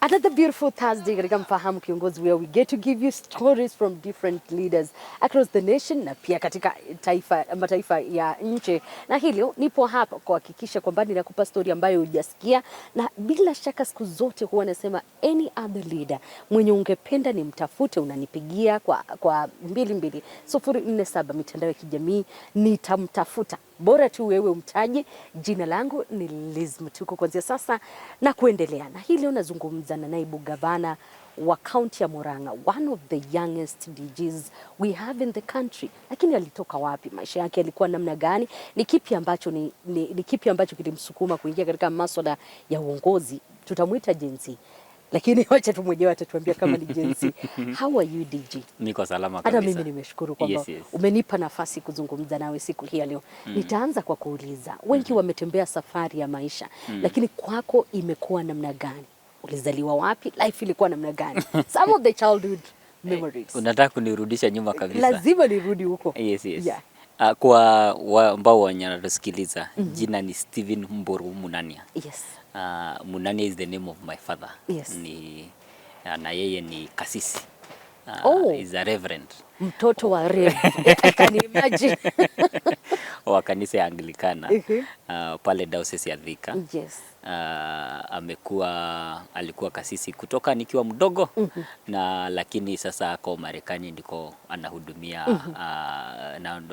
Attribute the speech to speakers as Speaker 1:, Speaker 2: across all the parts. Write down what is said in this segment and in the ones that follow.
Speaker 1: Another beautiful Thursday katika Mfahamu Kiongozi, where we get to give you stories from different leaders across the nation na pia katika mataifa ya nje. Na hilo nipo hapa kuhakikisha kwamba ninakupa story ambayo hujasikia, na bila shaka siku zote huwa nasema any other leader mwenye ungependa nimtafute unanipigia kwa 22047 mitandao ya kijamii, nitamtafuta. Bora tu wewe umtaje. Jina langu ni Liz Mtuko kuanzia sasa na kuendelea. Na hii leo nazungumza na naibu gavana wa kaunti ya Murang'a, one of the youngest DGs we have in the country. Lakini alitoka wapi? Maisha yake yalikuwa namna gani? Ni kipi ambacho kilimsukuma kuingia katika masuala ya uongozi? Tutamuita Gen Z. Lakini wacha tu mwenyewe atatuambia kama ni Gen Z. How are you DG?
Speaker 2: Niko salama kabisa.
Speaker 1: Hata mimi nimeshukuru kwamba umenipa nafasi kuzungumza nawe siku hii leo. Nitaanza kwa kuuliza, wengi wametembea safari ya maisha, lakini kwako imekuwa namna gani? Ulizaliwa wapi? Life ilikuwa namna gani? Some of the childhood memories.
Speaker 2: Unataka kunirudisha nyuma kabisa?
Speaker 1: Lazima nirudi huko.
Speaker 2: Yes.
Speaker 1: Yeah.
Speaker 2: Kwa ambao wanatusikiliza, jina ni Stephen Mburu Munania.
Speaker 1: Yes.
Speaker 2: Munania is the name of my father.
Speaker 1: Yes.
Speaker 2: Na yeye ni kasisi. Is a reverend.
Speaker 1: Mtoto wa reverend. I can imagine.
Speaker 2: Wa kanisa ya Anglikana. Pale diocese ya Thika.
Speaker 1: Yes.
Speaker 2: Alikuwa kasisi kutoka nikiwa mdogo, na lakini sasa ako Marekani ndiko anahudumia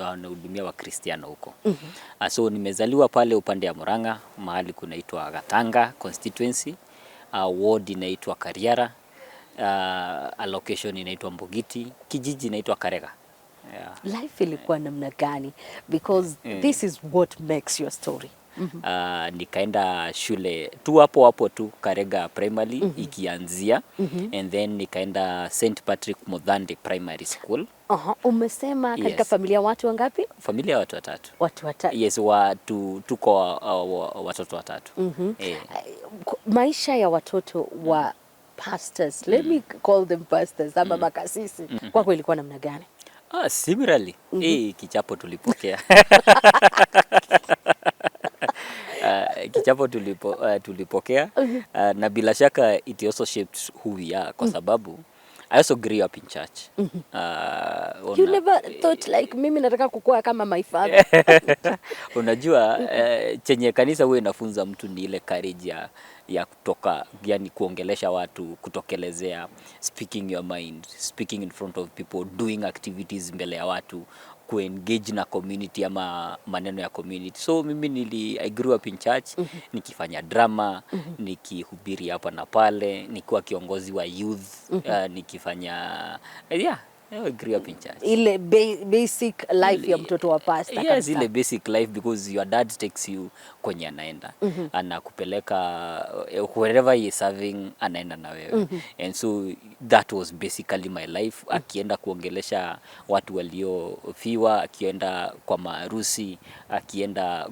Speaker 2: anahudumia Wakristiano huko. So nimezaliwa pale upande ya Murang'a, mahali kunaitwa Gatanga constituency, ward inaitwa Kariara, location inaitwa Mbugiti, kijiji inaitwa Karega.
Speaker 1: Yeah. Life ilikuwa namna gani? Because this is what makes your story.
Speaker 2: Nikaenda shule tu hapo tu Karega primary ikianzia, and then nikaenda St. Patrick Modhande Primary School.
Speaker 1: Umesema katika familia watu wangapi?
Speaker 2: Familia watu watatu.
Speaker 1: Watu watatu.
Speaker 2: Yes, tuko watoto watatu.
Speaker 1: Maisha ya watoto wa pastors, let me call them pastors, ama makasisi, kwako ilikuwa namna gani?
Speaker 2: Similarly, kichapo tulipokea. Kichapo tulipokea, na bila shaka it also shaped who we are, kwa sababu I also grew up in church.
Speaker 1: You never thought like mimi nataka kukua kama my father?
Speaker 2: Unajua, chenye kanisa huwa inafunza mtu ni ile courage ya kutoka, yani kuongelesha watu, kutokelezea, speaking your mind, speaking in front of people, doing activities mbele ya watu, kuengage na community ama maneno ya community. So mimi I grew up in church, nikifanya drama, nikihubiri hapa na pale, nikiwa kiongozi wa youth, nikifanya I grew up in church.
Speaker 1: Ile basic life ya mtoto wa pastor.
Speaker 2: Yes, ile basic life, because your dad takes you kwenye anaenda. Anakupeleka wherever he is serving, anaenda na wewe. And so that was basically my life. Akienda kuongelesha watu waliofiwa, akienda kwa maharusi, akienda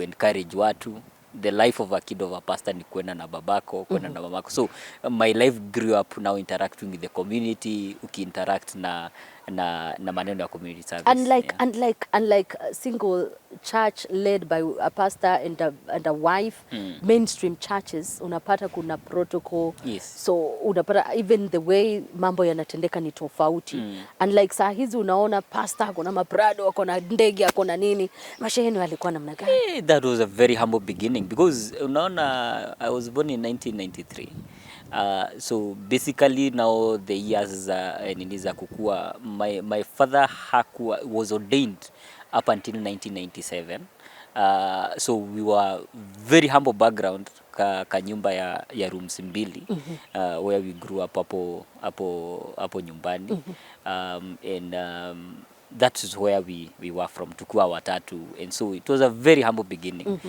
Speaker 2: encourage watu. The life of a kid of a pastor ni kwenda na babako, kwenda na mamako. So my life grew up now interacting with the community, ukiinteract na maneno ya community service. Unlike
Speaker 1: a single church led by a pastor and a wife, mainstream churches unapata kuna protocol.
Speaker 2: Yes.
Speaker 1: So unapata even the way mambo yanatendeka ni tofauti. Unlike saa hizi unaona pastor kuna maprado, kuna ndege, kuna nini. Masheheni walikuwa namna gani?
Speaker 2: That was a very humble beginning, because unaona, I was born in 1993. So basically now the years niniza kukua, my father was ordained up until 1997. So we were very humble background, ka nyumba ya rooms mbili, where we grew up hapo nyumbani. And that is where we were from, tukua watatu. And so it was a very humble beginning.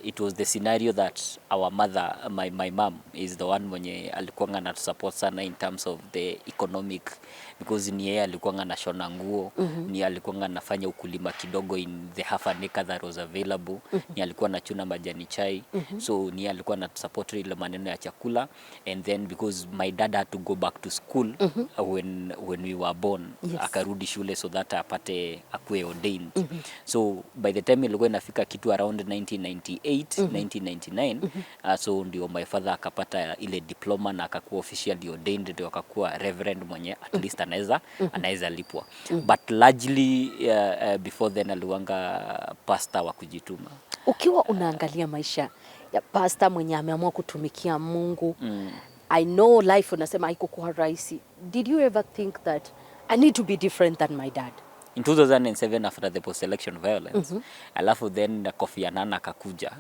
Speaker 2: It was the scenario that our mother, my mom, is the one mwenye alikuwa na support sana in terms of the economic, because ni yeye alikuwa anashona nguo, ni alikuwa anafanya ukulima kidogo in the half an acre that was available, ni alikuwa anachuna majani chai. So ni alikuwa na support ile maneno ya chakula. And then because my dad had to go back to school when we were born, akarudi shule, so that hata apate akuwe ordained. So by the time ilikuwa inafika kitu around 1998 1999 so ndio my father akapata ile diploma na akakuwa officially ordained, ndio akakuwa reverend mwenye at least anaweza lipwa. But largely before then aliwanga pastor wa kujituma.
Speaker 1: Ukiwa unaangalia maisha ya pastor mwenye ameamua kutumikia Mungu, I know life unasema haikuwa rahisi. Did you ever think that I need to be different than my dad?
Speaker 2: In 2007 after the post-election violence, alafu then Kofi Annan akakuja.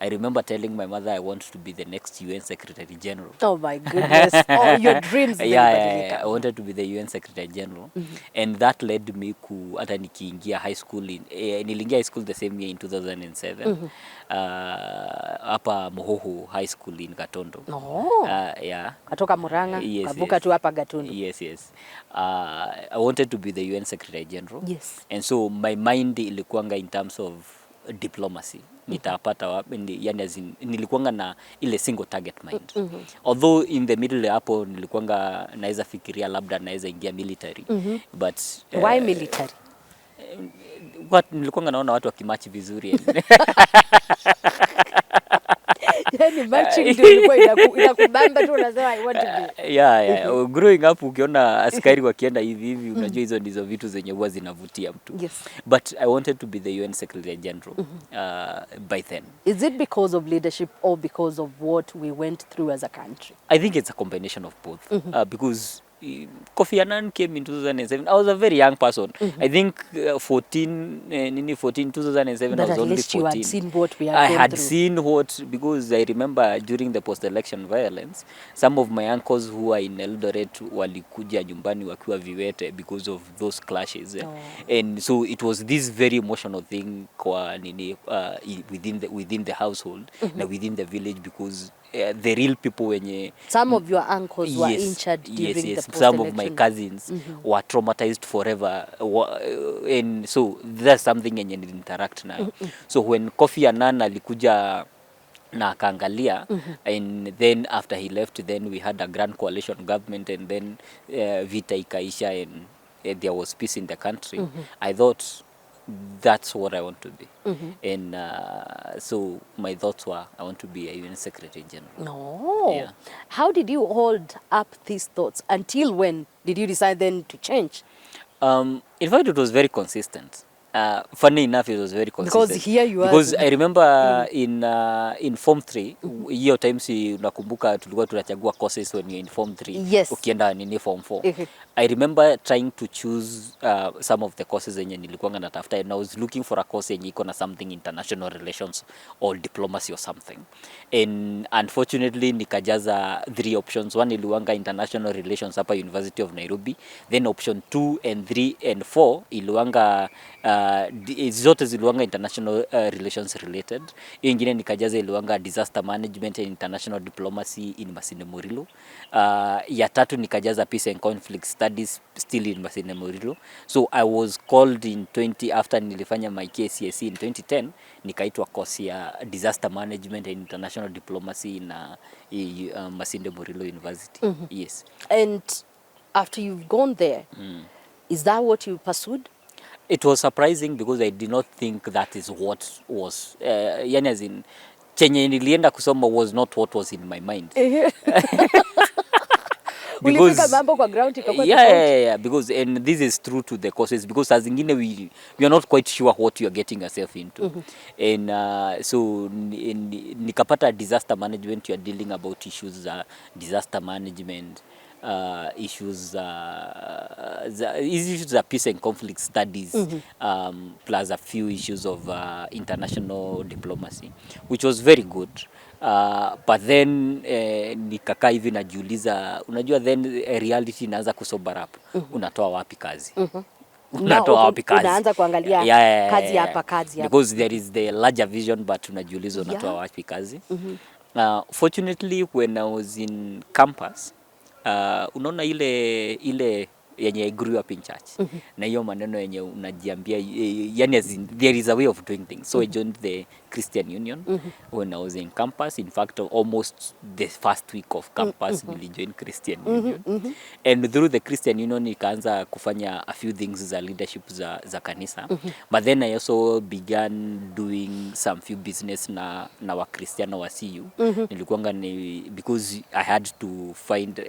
Speaker 2: I remember telling my mother I want to be the next UN Secretary General.
Speaker 1: Oh my goodness. Oh, your dreams.
Speaker 2: Yeah, I wanted to be the UN Secretary General. And that led me to hata nikiingia high school niliingia high school the same year in 2007. Hapa Mohoho High School in Gatondo.
Speaker 1: Oh.
Speaker 2: Yeah.
Speaker 1: Katoka Murang'a,
Speaker 2: Yes,
Speaker 1: kavuka tu hapa Gatundu.
Speaker 2: Yes. I wanted to be the UN Secretary General.
Speaker 1: Yes.
Speaker 2: And so my mind ilikuanga in terms of diplomacy. Nitapata wapi, yani nilikuanga na ile single target mind. Although in the middle hapo nilikuanga naweza fikiria labda naweza ingia military. But
Speaker 1: why military?
Speaker 2: Nilikuanga naona watu wakimachi vizuri.
Speaker 1: Yani matching ndio ilikuwa inakubamba tu, unasema I want to be.
Speaker 2: Yeah. Growing up ukiona askari wakienda hivi unajua hizo ndizo vitu zenye huwa zinavutia mtu.
Speaker 1: Yes.
Speaker 2: But I wanted to be the UN Secretary General by then.
Speaker 1: Is it because of leadership or because of what we went through as a country?
Speaker 2: I think it's a combination of both. Because Kofi Annan came in 2007. I was a very young person. I think 2007
Speaker 1: But
Speaker 2: I was
Speaker 1: at
Speaker 2: only
Speaker 1: least
Speaker 2: 14.
Speaker 1: you had seen what we
Speaker 2: I
Speaker 1: had
Speaker 2: had
Speaker 1: gone through.
Speaker 2: seen what, because I remember during the post-election violence, some of my uncles who are in Eldoret walikuja nyumbani wakiwa viwete because of those clashes. And so it was this very emotional thing kwa within the household na within the village, because the real people wenye
Speaker 1: Some of your uncles were injured during the post-election.
Speaker 2: Some of my cousins were traumatized forever, and so that's something yenye interact na. So when Kofi Annan alikuja na akaangalia, and then after he left, then we had a grand coalition government, and then vita ikaisha, and there was peace in the country. I thought that's what I want to be. And so my thoughts were I want to be a UN Secretary General.
Speaker 1: No.
Speaker 2: Yeah.
Speaker 1: How did you hold up these thoughts? Until when did you decide then to change?
Speaker 2: In fact, it was very consistent. Funny enough, it was very consistent.
Speaker 1: Because here you are.
Speaker 2: Because I remember in Form 3, hiyo time si unakumbuka tulikuwa tunachagua courses when you're in Form 3.
Speaker 1: Yes.
Speaker 2: Ukienda nini Form 4. I remember trying to choose some of the courses zenye nilikuwa natafuta, and I was looking for a course yenye iko na something international relations or diplomacy or something. And unfortunately nikajaza 3 options. One iliwanga international relations hapa University of Nairobi, then option 2 and 3 and 4 iliwanga zote ziliwanga international relations related. Hiyo ingine nikajaza iliwanga disaster management and international diplomacy in Masinde Muliro. Ya tatu nikajaza peace and conflict studies still in Masinde Muliro. So I was called in after nilifanya my KCSE in 2010, nikaitwa course ya disaster management and international diplomacy na Masinde Muliro University. Yes. And
Speaker 1: after you've gone there, is that what you pursued?
Speaker 2: It was surprising because I did not think that is what was yani as in chenye nilienda kusoma was not what was in my mind.
Speaker 1: Ulifika mambo kwa ground ikakuwa
Speaker 2: yeah, because, and this is true to the courses, because as ingine we are not quite sure what you are getting yourself into. And so nikapata disaster management, you are dealing about issues disaster management, issues of peace and conflict studies, plus a few issues of international diplomacy, which was very good. But then nikakaa hivi najiuliza, unajua then reality inaanza kusober up. Unatoa wapi kazi? Unatoa wapi kazi?
Speaker 1: Unaanza kuangalia kazi hapa, kazi hapa.
Speaker 2: Because there is the larger vision, but unajiuliza unatoa wapi kazi? Fortunately when I was in campus, unaona ile yenye I grew up in church. Na hiyo maneno yenye unajiambia yani as in, there is a way of doing things. So I joined the Christian Union when I was in campus. In fact, almost the first week of campus nilijoin Christian Union. And through the Christian Union nikaanza kufanya a few things za leadership za kanisa. But then I also began doing some few business na Wakristiano wa CU. Nilikuanga because I had to find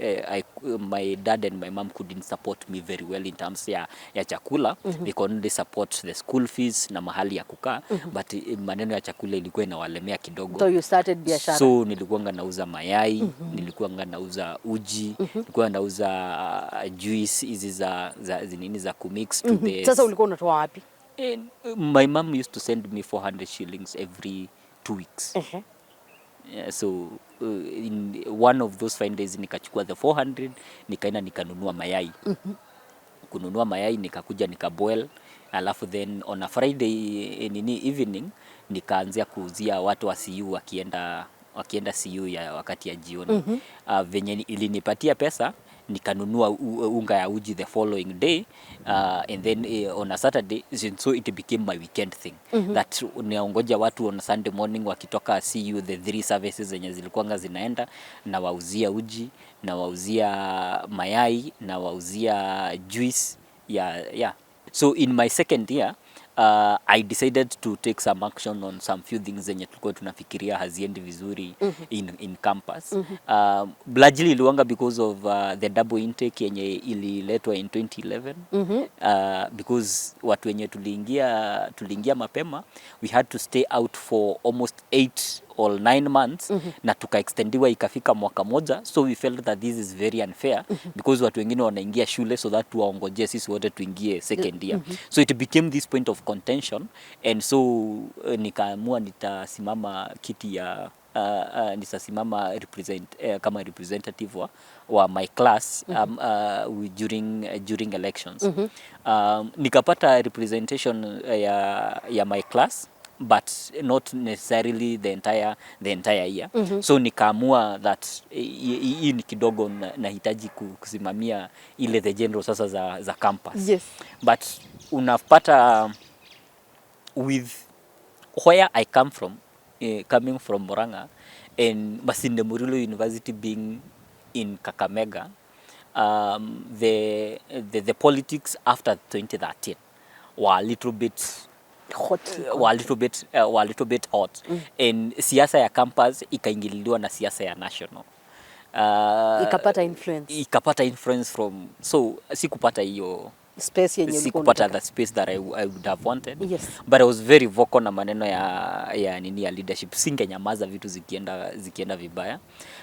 Speaker 2: my dad and my mom couldn't support me very well in terms ya chakula. They could only support the school fees na mahali ya kukaa, but maneno ya chakula ilikuwa inawalemea kidogo.
Speaker 1: So you started biashara.
Speaker 2: So nilikuanga nauza mayai, nilikuanga nauza uji, nilikuwa nauza juice hizi za kumix to the.
Speaker 1: Sasa ulikuwa unatoa wapi?
Speaker 2: My mom used to send me 400 shillings every 2 weeks. Yeah, so in one of those fine days nikachukua the 400 nikaenda nikanunua mayai. Kununua mayai nikakuja nikaboil, alafu then on a Friday evening nikaanzia kuuzia watu wa CU wakienda CU ya wakati ya jioni. Venye ilinipatia pesa nikanunua unga ya uji the following day, and then on a Saturday, so it became my weekend thing. That naongoja watu on Sunday morning wakitoka CU the 3 services zenye zilikuwanga zinaenda, na wauzia uji, na wauzia mayai, na wauzia juice. Yeah. So in my second year, I decided to take some action on some few things zenye tulikuwa tunafikiria haziendi vizuri in campus. Largely iliwanga because of the double intake yenye ililetwa in 2011. Because watu wenye tuliingia mapema, we had to stay out for almost 8 or 9 months, na tukaextendiwa ikafika mwaka moja. So we felt that this is very unfair because watu wengine wanaingia shule so that tuwaongoje sisi wote tuingie second year. So it became this point of contention, and so nikaamua nitasimama kiti ya nitasimama kama representative wa my class during elections. Nikapata representation ya my class, but not necessarily the entire year. So nikaamua that hii ni kidogo nahitaji kusimamia ile the general sasa za campus.
Speaker 1: Yes.
Speaker 2: But unapata with where I come from, coming from Murang'a, and Masinde Muliro University being in Kakamega, the politics after 2013 were a little bit hot. And siasa ya campus ikaingililiwa na siasa ya national. Ikapata influence from, so sikupata hiyo
Speaker 1: space yenye
Speaker 2: sikupata the space that I would have wanted.
Speaker 1: Yes.
Speaker 2: But I was very vocal na maneno ya leadership. Singenyamaza vitu zikienda vibaya.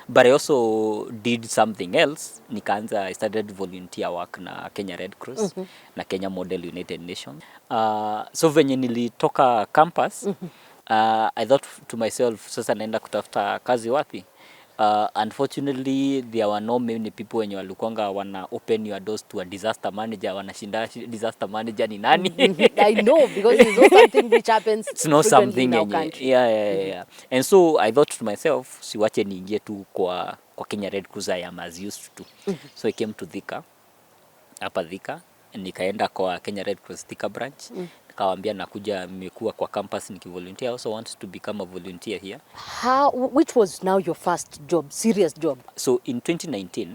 Speaker 2: But I also did something else. I started volunteer work na Kenya Red Cross na Kenya Model United Nations. So venye nilitoka campus, I thought to myself, sasa naenda kutafuta kazi wapi? Unfortunately, there were no many people wenye walikuanga wana open your doors to a disaster manager. Wanashinda disaster manager ni nani?
Speaker 1: I know, because it's not something which happens.
Speaker 2: It's not something
Speaker 1: in our country.
Speaker 2: Yeah. And so I thought to myself, siwache niingie tu kwa Kenya Red Cross I am as used to. So I came to Thika, hapa Thika, nikaenda kwa Kenya Red Cross Thika branch. Nikawaambia nakuja nimekuwa kwa campus nikivolunteer. I also want to become a volunteer here.
Speaker 1: Which was now your first job, serious job? So
Speaker 2: in 2019,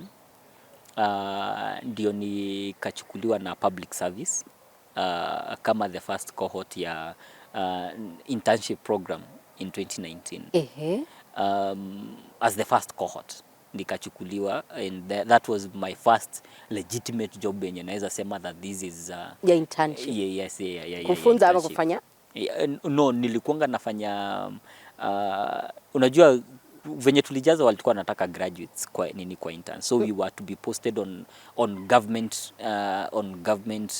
Speaker 2: ndio nikachukuliwa na public service kama the first cohort ya internship program in 2019. As the first cohort nikachukuliwa, and that was my first legitimate job yenye naweza sema that this is
Speaker 1: internship.
Speaker 2: Yes.
Speaker 1: Kufunza ama kufanya?
Speaker 2: No, nilikuanga nafanya unajua venye tulijaza walikuwa nataka graduates kwa intern. So we were to be posted on government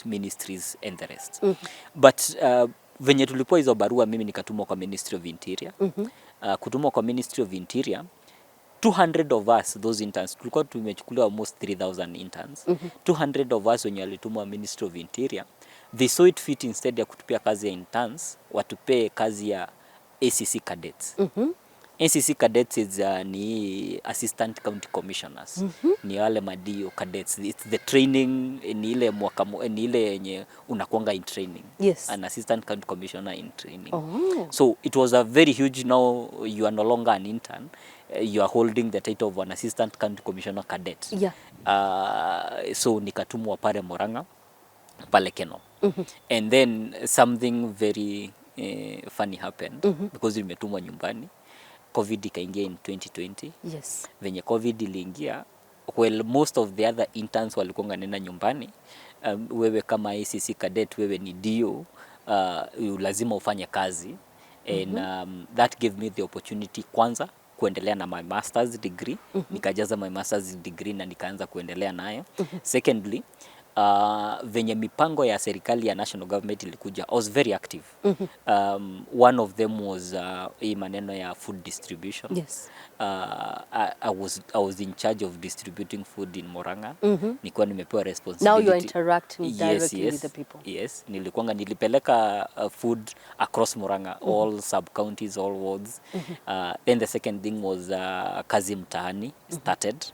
Speaker 2: ministries and the rest. But venye tulipoa hizo barua mimi nikatumwa kwa Ministry of Interior. Kutumwa kwa Ministry of Interior, 200 of us, those interns, tulikuwa tumechukuliwa almost 3,000 interns. 200 of us wenye walitumwa Ministry of Interior, they saw it fit instead ya kutupia kazi ya interns, watupee kazi ya ACC cadets. NCC cadets is ni assistant county commissioners. Ni wale madio cadets. It's the training ni ile ni ile yenye unakuanga in training.
Speaker 1: Yes.
Speaker 2: An assistant county commissioner in training.
Speaker 1: Oh.
Speaker 2: So it was a very huge, now you are no longer an intern. You are holding the title of an assistant county commissioner cadet.
Speaker 1: Yeah.
Speaker 2: So nikatumwa pale Murang'a pale Keno. And then something very funny happened because nimetumwa nyumbani. COVID ikaingia in 2020.
Speaker 1: Yes.
Speaker 2: Venye COVID iliingia, well, most of the other interns walikuwa nenda nyumbani. Wewe kama ACC cadet, wewe ni DO, lazima ufanye kazi. And that gave me the opportunity kwanza kuendelea na my master's degree. Nikajaza my master's degree na nikaanza kuendelea nayo. Secondly, venye mipango ya serikali ya national government ilikuja, I was very active. One of them was hii maneno ya food distribution.
Speaker 1: Yes.
Speaker 2: I was in charge of distributing food in Murang'a. Nilikuwa nimepewa responsibility.
Speaker 1: Now you are interacting directly
Speaker 2: yes,
Speaker 1: with the people.
Speaker 2: Yes, nilipeleka food across Murang'a, all sub-counties, all wards. Then the second thing was kazi mtaani started.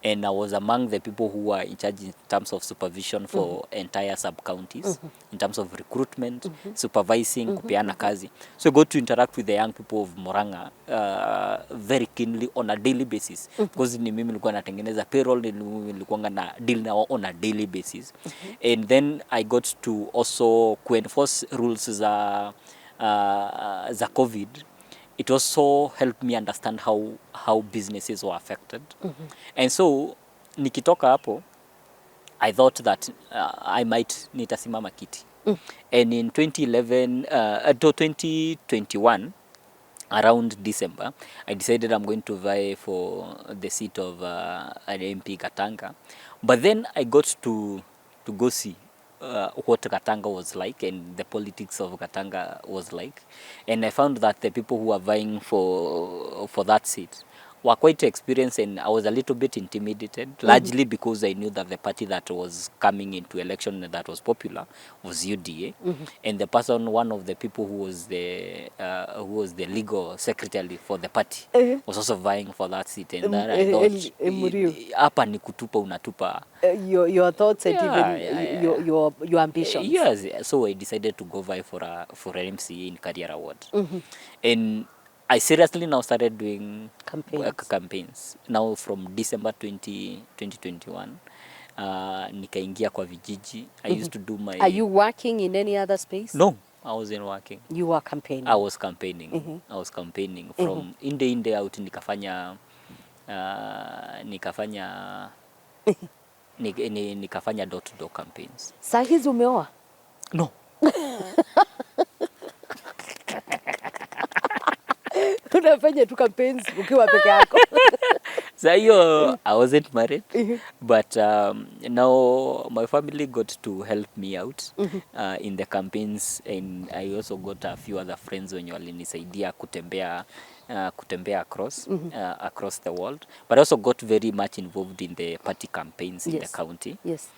Speaker 2: And I was among the people who were in charge in terms of supervision for entire sub-counties, in terms of recruitment, supervising, kupeana kazi. So I got to interact with the young people of Murang'a very keenly on a daily basis. Because ni mimi nilikuwa natengeneza payroll, nilikuwa na deal nao on a daily basis. And then I got to also enforce rules za COVID. It also helped me understand how businesses were affected. And so nikitoka hapo, I thought that I might nitasimama kiti. And in 2021, around December, I decided I'm going to vie for the seat of an MP Katanga. But then I got to go see what Katanga was like and the politics of Katanga was like. And I found that the people who were vying for that seat were quite experienced, and I was a little bit intimidated, largely because I knew that the party that was coming into election that was popular was UDA. And the person, one of the people who was the legal secretary for the party, was also vying for that seat. And that I thought, hapa ni kutupa unatupa.
Speaker 1: Your thoughts and even your ambitions.
Speaker 2: Yes, so I decided to go vie for an MCA in Career Award. And I seriously now started doing campaigns. Now from December 2021, nikaingia kwa vijiji. I used to do my...
Speaker 1: Are you working in any other space?
Speaker 2: No, I wasn't working.
Speaker 1: You were campaigning?
Speaker 2: I was campaigning. I was campaigning. From in day out, nikafanya door-to-door campaigns.
Speaker 1: Saa hizi umeoa?
Speaker 2: No.
Speaker 1: Unafanya tu campaigns ukiwa peke yako.
Speaker 2: So I wasn't married, but now my family got to help me out in the campaigns, and I also got a few other friends wenye walinisaidia kutembea across the world, but I also got very much involved in the party campaigns in the county. Yes.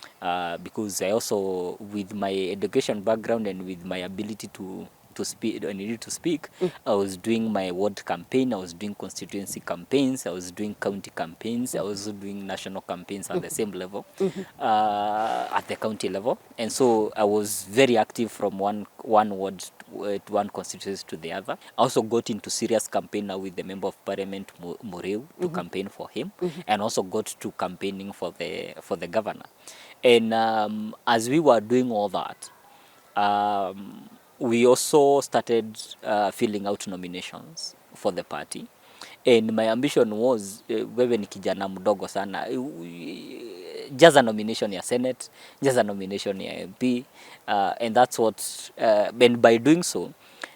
Speaker 2: Because I also, with my education background and with my ability to speak, I needed to speak. I was doing my ward campaign, I was doing constituency campaigns, I was doing county campaigns, I was doing national campaigns at the same level, at the county level. And so I was very active from one ward, one constituency to the other. I also got into serious campaign now with the Member of Parliament Murang'a to campaign for him, and also got to campaigning for the governor. And as we were doing all that, we also started filling out nominations for the party. And my ambition was, wewe ni kijana mdogo sana, just a nomination ya Senate, just a nomination ya MP, and that's what, and by doing so,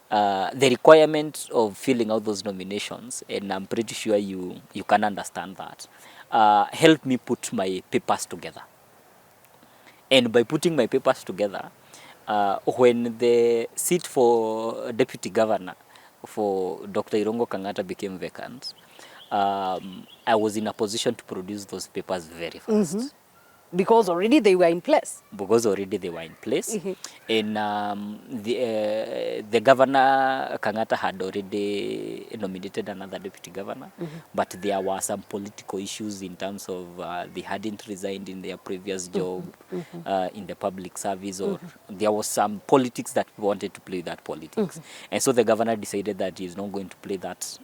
Speaker 2: the requirement of filling out those nominations, and I'm pretty sure you can understand that, helped me put my papers together. And by putting my papers together, when the seat for deputy governor for Dr. Irungo Kang'ata became vacant, I was in a position to produce those papers very fast.
Speaker 1: Because already they were in place.
Speaker 2: Because already they were in place. And the governor, Kangata, had already nominated another deputy governor, but there were some political issues in terms of they hadn't resigned in their previous job in the public service, or there was some politics that wanted to play that politics. And so the governor decided that he's not going to play that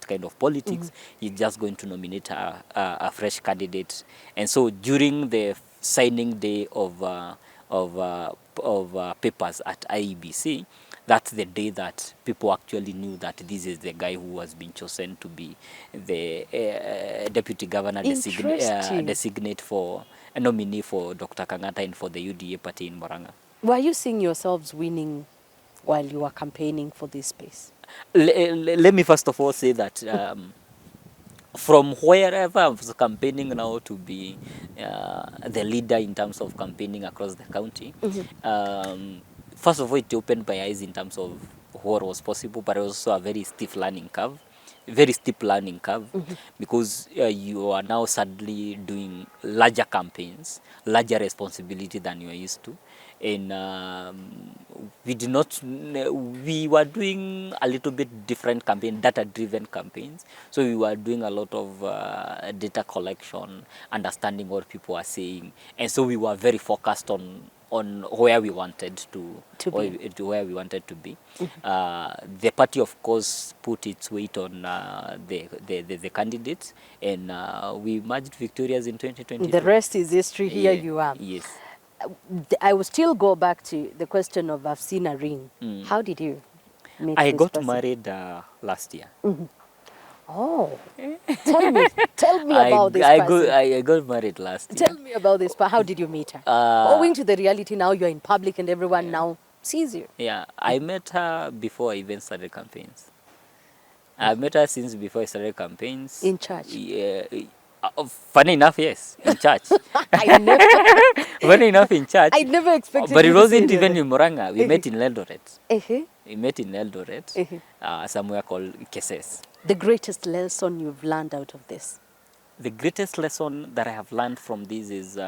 Speaker 2: kind of politics. He's just going to nominate a fresh candidate. And so during the signing day of papers at IEBC, that's the day that people actually knew that this is the guy who has been chosen to be the deputy governor designate for a nominee for Dr. Kangata and for the UDA party in Murang'a.
Speaker 1: Were you seeing yourselves winning while you were campaigning for this space?
Speaker 2: Let me first of all say that from wherever I was campaigning now to be the leader in terms of campaigning across the county, first of all, it opened my eyes in terms of what was possible, but also a very steep learning curve. Because you are now suddenly doing larger campaigns, larger responsibility than you are used to. And we were doing a little bit different campaign, data-driven campaigns. So we were doing a lot of data collection, understanding what people are saying. And so we were very focused on where we wanted to be. The party, of course, put its weight on the candidates, and we emerged victorious in 2022.
Speaker 1: The rest is history. Here you are.
Speaker 2: Yes.
Speaker 1: I will still go back to the question of I've seen a ring. How did you meet
Speaker 2: I
Speaker 1: this
Speaker 2: got
Speaker 1: person?
Speaker 2: married last year.
Speaker 1: Oh, tell me about this person.
Speaker 2: I got married last year.
Speaker 1: Tell me about this person. How did you meet her? Owing to the reality now, you're in public and everyone now sees you.
Speaker 2: Yeah, I met her before I even started campaigns. I met her since before I started campaigns.
Speaker 1: In church?
Speaker 2: Yeah. Funny enough, yes, in church. Funny enough, in church.
Speaker 1: I never expected.
Speaker 2: But it wasn't even in Murang'a. We met in Eldoret.
Speaker 1: We
Speaker 2: met in Eldoret, somewhere called Keses.
Speaker 1: The greatest lesson you've learned out of this?
Speaker 2: The greatest lesson that I have learned from this is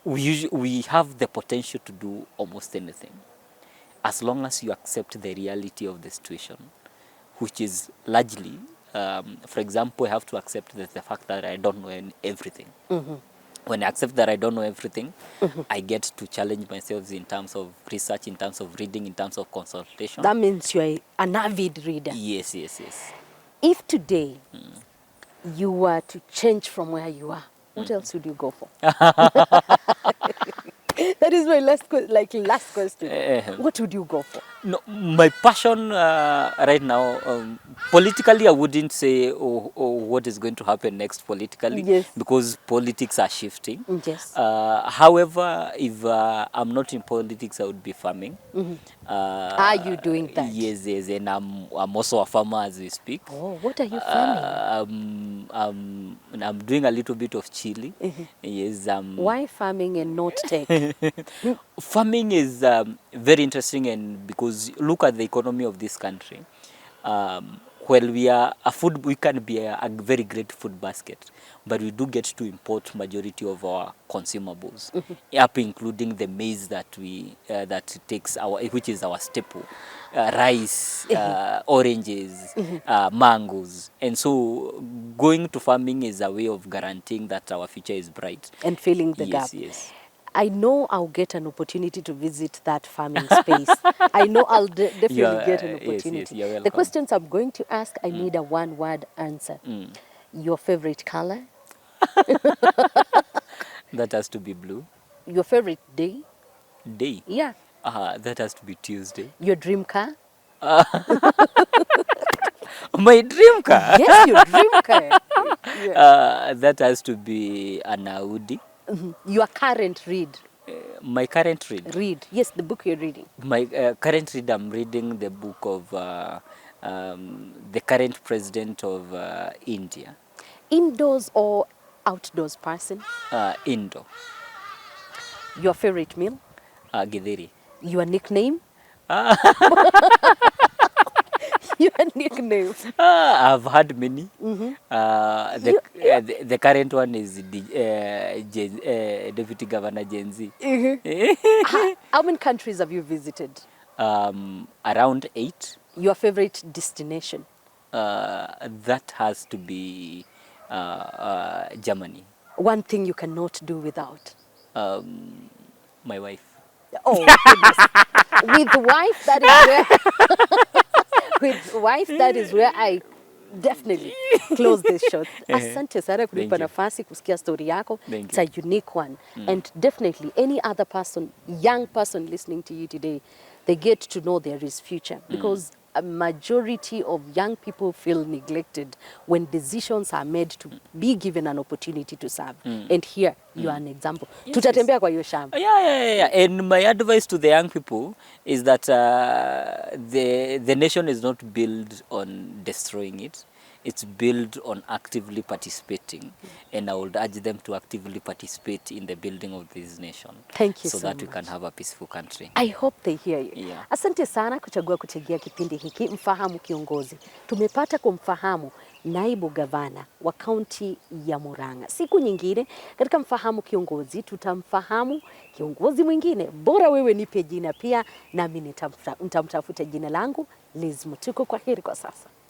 Speaker 2: we have the potential to do almost anything, as long as you accept the reality of the situation, which is largely, for example, I have to accept the fact that I don't know everything. When I accept that I don't know everything, I get to challenge myself in terms of research, in terms of reading, in terms of consultation.
Speaker 1: That means you're an avid reader.
Speaker 2: Yes.
Speaker 1: If today you were to change from where you are, what else would you go for? That is my last question. What would you go for?
Speaker 2: No, my passion right now, politically, I wouldn't say what is going to happen next politically,
Speaker 1: yes,
Speaker 2: because politics are shifting.
Speaker 1: Yes.
Speaker 2: However, if I'm not in politics, I would be farming.
Speaker 1: Are you doing that?
Speaker 2: Yes, and I'm also a farmer as we speak.
Speaker 1: Oh, what are you farming?
Speaker 2: I'm doing a little bit of chili. Yes.
Speaker 1: Why farming and not tech?
Speaker 2: Farming is very interesting, and because look at the economy of this country. Well, we can be a very great food basket, but we do get to import majority of our consumables, up including the maize that which is our staple, rice, oranges, mangoes, and so going to farming is a way of guaranteeing that our future is bright
Speaker 1: and filling the gap.
Speaker 2: Yes.
Speaker 1: I know I'll get an opportunity to visit that farming space. I know I'll definitely get an opportunity.
Speaker 2: Yes,
Speaker 1: the questions I'm going to ask, I need a one-word answer. Your favorite color?
Speaker 2: That has to be blue.
Speaker 1: Your favorite day?
Speaker 2: Day?
Speaker 1: Yeah.
Speaker 2: That has to be Tuesday.
Speaker 1: Your dream car?
Speaker 2: My dream car?
Speaker 1: Yes, your dream car. Yeah.
Speaker 2: That has to be an Audi.
Speaker 1: Your current read?
Speaker 2: My current read?
Speaker 1: Read, yes, the book you're reading.
Speaker 2: My current read, I'm reading the book of the current president of India.
Speaker 1: Indoors or outdoors person?
Speaker 2: Indoor.
Speaker 1: Your favorite meal?
Speaker 2: Githeri.
Speaker 1: Your nickname? Your nickname.
Speaker 2: I've had many. The current one is Deputy Governor Gen Z.
Speaker 1: How many countries have you visited?
Speaker 2: Around 8.
Speaker 1: Your favorite destination?
Speaker 2: That has to be Germany.
Speaker 1: One thing you cannot do without?
Speaker 2: My wife.
Speaker 1: Oh, goodness. With wife, that is where with wife, that is where I definitely close this show. Asante sana kunipa nafasi kusikia story yako. It's a unique one. And definitely any other person, young person listening to you today, they get to know there is future. Because a majority of young people feel neglected when decisions are made to be given an opportunity to serve. And here, you are an example. Tutatembea kwa hiyo shamba.
Speaker 2: Yeah. And my advice to the young people is that the nation is not built on destroying it. It's built on actively participating. And I would urge them to actively participate in the building of this nation.
Speaker 1: Thank you
Speaker 2: so
Speaker 1: so
Speaker 2: that
Speaker 1: much.
Speaker 2: We can have a peaceful country.
Speaker 1: I hope they hear you.
Speaker 2: Yeah.
Speaker 1: Asante sana kuchagua kutegea kipindi hiki Mfahamu Kiongozi. Tumepata kumfahamu naibu gavana wa kaunti ya Murang'a. Siku nyingine katika Mfahamu Kiongozi tutamfahamu kiongozi mwingine. Bora wewe nipe jina pia, nami nitamtafuta. Jina langu Liz Mutuku. Kwa heri kwa sasa.